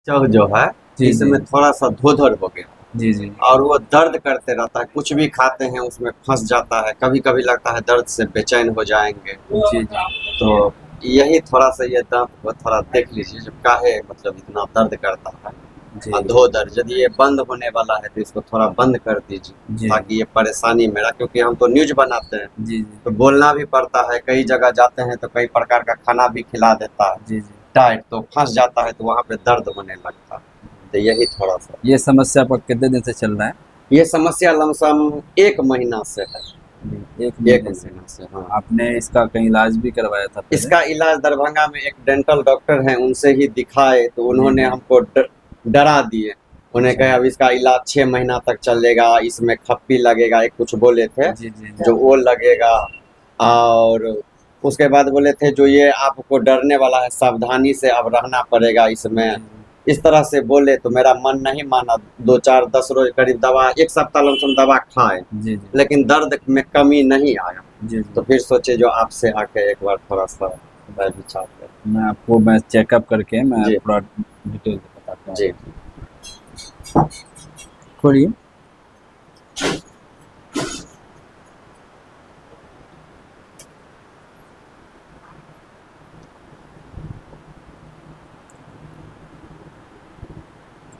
जो है जी, जी। इसमें थोड़ा सा धोधर हो गया जी, जी। और वो दर्द करते रहता है, कुछ भी खाते हैं उसमें फंस जाता है, कभी कभी लगता है दर्द से बेचैन हो जाएंगे। जी, जी। तो यही थोड़ा सा ये दांत को थोड़ा देख लीजिए, जब काहे मतलब इतना दर्द करता है। जी, धोधर यदि ये बंद होने वाला है तो इसको थोड़ा बंद कर दीजिए, जी। ताकि ये परेशानी मेरा, क्योंकि हम तो न्यूज बनाते हैं जी, जी। तो बोलना भी पड़ता है, कई जगह जाते हैं तो कई प्रकार का खाना भी खिला देता है जी, जी। डाइट, तो फंस जाता है तो वहाँ पे दर्द होने लगता है। तो यही थोड़ा सा ये समस्या आपका कितने दिन से चल रहा है? ये समस्या लमसम 1 महीना से है। जी, 1 1 महीने से। महीना से, हाँ। आपने इसका कहीं इलाज भी करवाया था पहले? इसका इलाज दरभंगा में एक डेंटल डॉक्टर हैं, उनसे ही दिखाए तो जी, उन्होंने जी। हमको डरा दिए। उन्हें अच्छा। कहा अब इसका इलाज 6 महीना तक चलेगा, इसमें खप्पी लगेगा, एक कुछ बोले थे, जी, जी, जी। जो वो लगेगा। और उसके बाद बोले थे जो ये आपको डरने वाला है, सावधानी से अब रहना पड़ेगा इसमें। जी, जी। इस तरह से बोले तो मेरा मन नहीं माना, 2-4-10 रोज करीब दवा, 1 सप्ताह लमसम दवा खाए, जी, जी। लेकिन दर्द में कमी नहीं आया। जी, तो जी। फिर सोचे जो आपसे आके एक बार थोड़ा-सा राय विचार करें। मैं चेकअप करके मैं जी, पूरा डिटेल से बताता हूँ जी। आपको। खोलिए।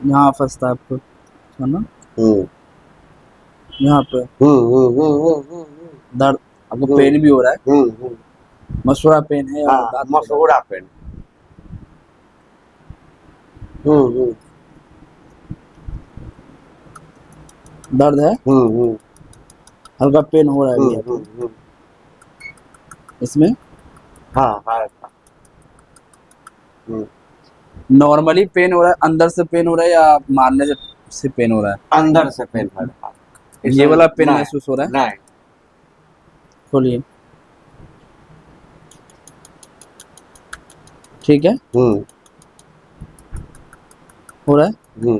यहाँ फँसता है आपको, है ना? हुँ। यहाँ पे हुँ, हुँ, हुँ, हुँ, हुँ, हुँ। दर्द, आपको हुँ, पेन भी हो रहा है? हुँ, हुँ। मसूड़ा पेन है या हाँ, दाँत में दर्द? मसौड़ा पेन। हुँ, हुँ। दर्द है? हुँ, हुँ। हल्का पेन हो रहा है हुँ, अभी हुँ, आपको? हुँ। इसमें? हाँ, हाँ, हाँ। हुँ। नॉर्मली पेन हो रहा है, अंदर से पेन हो रहा है या मारने से पेन हो रहा अंदर से है? पेन हो रहा है। ये इसमें वाला पेन नहीं, महसूस हो रहा है? नहीं। खोलिए। ठीक है? हुँ, हो रहा है? हुँ।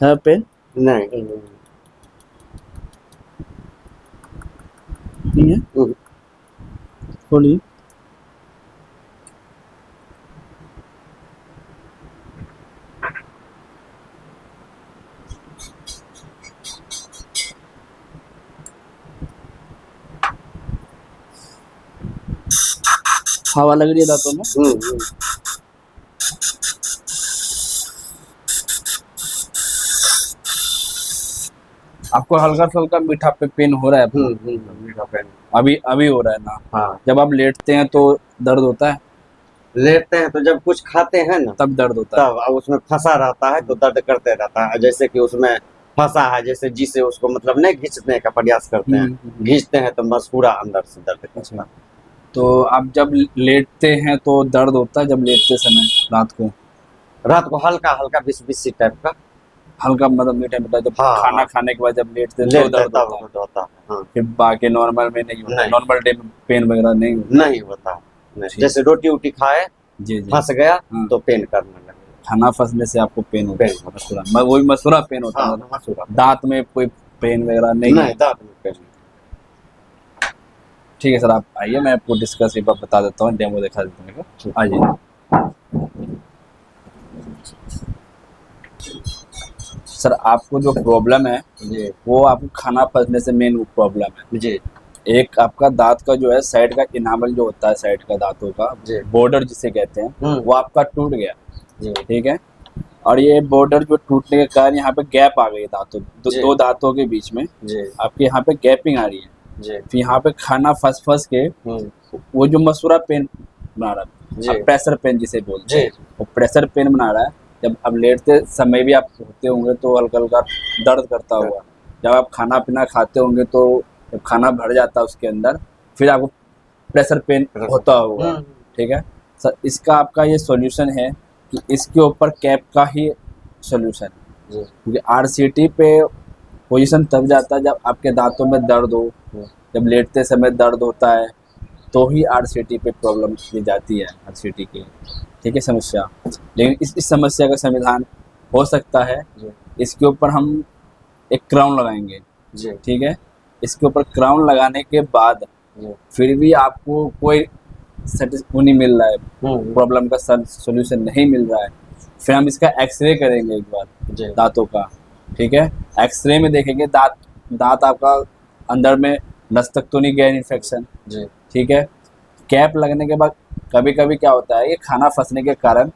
है पेन? नहीं, नहीं है? हुँ। खोलिए। हवा लग रही है दाँतों में? हुँ, हुँ। आपको हल्का से हल्का मीठा पे पेन हो रहा है हुँ, अपना? हुँ, मीठा पेन। अभी अभी हो रहा है ना? हाँ। जब आप लेटते हैं तो दर्द होता है? लेटते हैं तो जब कुछ खाते हैं ना, तब दर्द होता है? तब अब उसमें फँसा रहता है तो दर्द करते रहता है। जैसे कि उसमें फँसा है, जैसे जिसे उसको मतलब नहीं खींचने का प्रयास करते हैं, हुँ। खींचते हैं तो बस पूरा अंदर से दर्द करता अच्छा। है। तो आप जब लेटते हैं तो दर्द होता है जब लेटते समय रात को? रात को हल्का-हल्का विस-विसी टाइप का। हल्का मतलब मीठा-मीठा जब हाँ, खाना हाँ। खाने के बाद जब लेटते हैं तो लेटते हैं दर्द तब होता है? होता है। हाँ। फिर बाकी नॉर्मल में नहीं होता? नहीं, नॉर्मल डे में पेन वगैरह नहीं होता? नहीं होता है। नहीं, ठीक। जैसे रोटी-वोटी खाए, जी, जी। फँस गया हाँ। तो पेन करने लगेगा। खाना फँसने से आपको पेन होता पेन है, होता मसूड़ा वही मसूड़ा पेन है। होता है हाँ, मतलब मसूड़ा। दाँत में कोई पेन वगैरह नहीं है? नहीं, दाँत में पेन नहीं। ठीक है सर, आप आइए, मैं आपको डिस्कस एक बार बता देता हूँ, डेमो दिखा देता हूँ मेरे को। ठीक। आइए। सर आपको जो प्रॉब्लम है जी, वो आपको खाना फँसने से मेन प्रॉब्लम है। जी, एक आपका दाँत का जो है साइड का इनामल जो होता है साइड का दाँतों का जी। बॉर्डर जिसे कहते हैं, हुँ, वो आपका टूट गया, जी, ठीक है? और ये बॉर्डर जो टूटने के कारण यहाँ पे गैप आ गई है दाँतों जी, दो दाँतों के बीच में, जी, आपके यहाँ पे गैपिंग आ रही है। जी। फिर यहाँ पे खाना फँस के हुँ, वो जो मसूड़ा पेन बना रहा है, जी, अब प्रेशर पेन जिसे बोलते जी, हैं, वो प्रेशर पेन बना रहा है। जब अब लेटते समय भी आप सोते होंगे तो हल्का-हल्का दर्द करता जी। होगा। जब आप खाना-पीना खाते होंगे तो जब खाना भर जाता है उसके अंदर, फिर आपको प्रेशर पेन रसम। होता होगा, हुँ, ठीक है? सर इसका आपका ये सॉल्यूशन है कि इसके ऊपर कैप का ही सॉल्यूशन है। जी, क्योंकि आरसीटी पे पोज़ीशन तब जाता है जब आपके दाँतों में दर्द हो, हुँ, जब लेटते समय दर्द होता है, तो ही आरसीटी पे प्रॉब्लम की जाती है आरसीटी की, ठीक है समस्या। लेकिन इस समस्या का समाधान हो सकता है, जी, इसके ऊपर हम एक क्राउन लगाएँगे, जी, ठीक है? इसके ऊपर क्राउन लगाने के बाद जी, फिर भी आपको कोई वो नहीं मिल रहा है, हम्म, प्रॉब्लम का सोल्यूशन नहीं मिल रहा है, फिर हम इसका एक्सरे करेंगे एक बार जी दांतों का। ठीक है, एक्सरे में देखेंगे दांत आपका अंदर में नस तक तो नहीं गया इन्फेक्शन। जी ठीक है, कैप लगने के बाद कभी कभी क्या होता है, ये खाना फंसने के कारण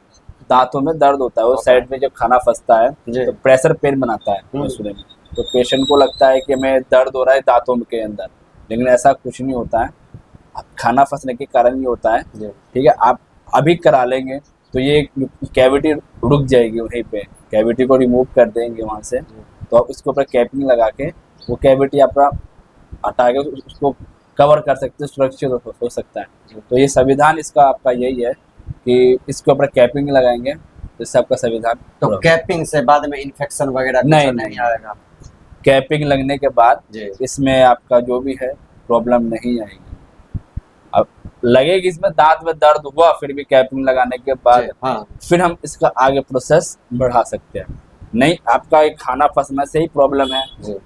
दांतों में दर्द होता है, वो होता है। साइड में जब खाना फंसता है जी तो प्रेशर पेन बनाता है मसूड़े में, तो पेशेंट को लगता है कि हमें दर्द हो रहा है दांतों के अंदर, लेकिन ऐसा कुछ नहीं होता है, खाना फंसने के कारण ही होता है। जी ठीक है, आप अभी करा लेंगे तो ये कैविटी रुक जाएगी वहीं पे, कैविटी को रिमूव कर देंगे वहाँ से, तो आप इसके ऊपर कैपिंग लगा के वो कैविटी आपका हटा के उसको कवर कर सकते हैं, सुरक्षित हो सकता है। तो ये संविधान इसका आपका यही है कि इसके ऊपर कैपिंग लगाएंगे जिससे आपका संविधान तो पूरा हो। कैपिंग से बाद में इन्फेक्शन वगैरह कुछ नहीं, नहीं आएगा? कैपिंग लगने के बाद जी इसमें आपका जो भी है प्रॉब्लम नहीं आएगी। अब लगेगी इसमें दांत में दर्द हुआ फिर भी कैपिंग लगाने के बाद, जी हाँ फिर हम इसका आगे प्रोसेस बढ़ा सकते हैं। नहीं आपका एक खाना फंसने से ही प्रॉब्लम है जी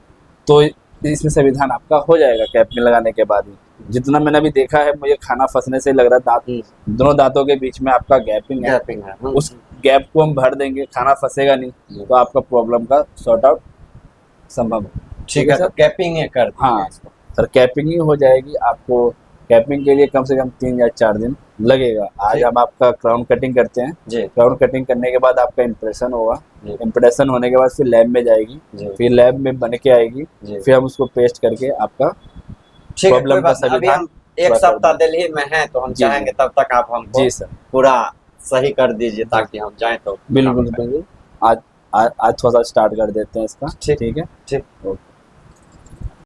तो इसमें संविधान आपका हो जाएगा कैपिंग लगाने के बाद ही। जितना मैंने अभी देखा है मुझे खाना फंसने से लग रहा है दांत दोनों दांतों के बीच में आपका गैपिंग है, कैपिंग है। उस गैप को हम भर देंगे, खाना फंसेगा नहीं तो आपका प्रॉब्लम का सॉर्ट आउट संभव है। ठीक है, सर? तो कैपिंग है कर दीजिए हाँ इसको। सर, कैपिंग ही हो जाएगी। आपको कैपिंग के लिए कम से कम 3 या 4 दिन लगेगा। आज जी। हम आपका क्राउन कटिंग करते हैं, जी क्राउन कटिंग करने के बाद आपका इम्प्रेशन होगा, जी इम्प्रेशन होने के बाद फिर लैब में जाएगी, जी फिर लैब में बन के आएगी, जी फिर हम उसको पेस्ट करके आपका ठीक है, कोई प्रॉब्लम का बात नहीं। अभी संविधान हम एक पूरा कर सप्ताह देंगे। दिल्ली में हैं तो हम जी, चाहेंगे जी। तब तक आप हमको जी सर, पूरा सही कर दीजिए ताकि हम जाएं तो बिल्कुल काम करें। बिल्कुल। आज आज थोड़ा सा स्टार्ट कर देते हैं इसका। ठीक। ठीक है, ठीक। ओके।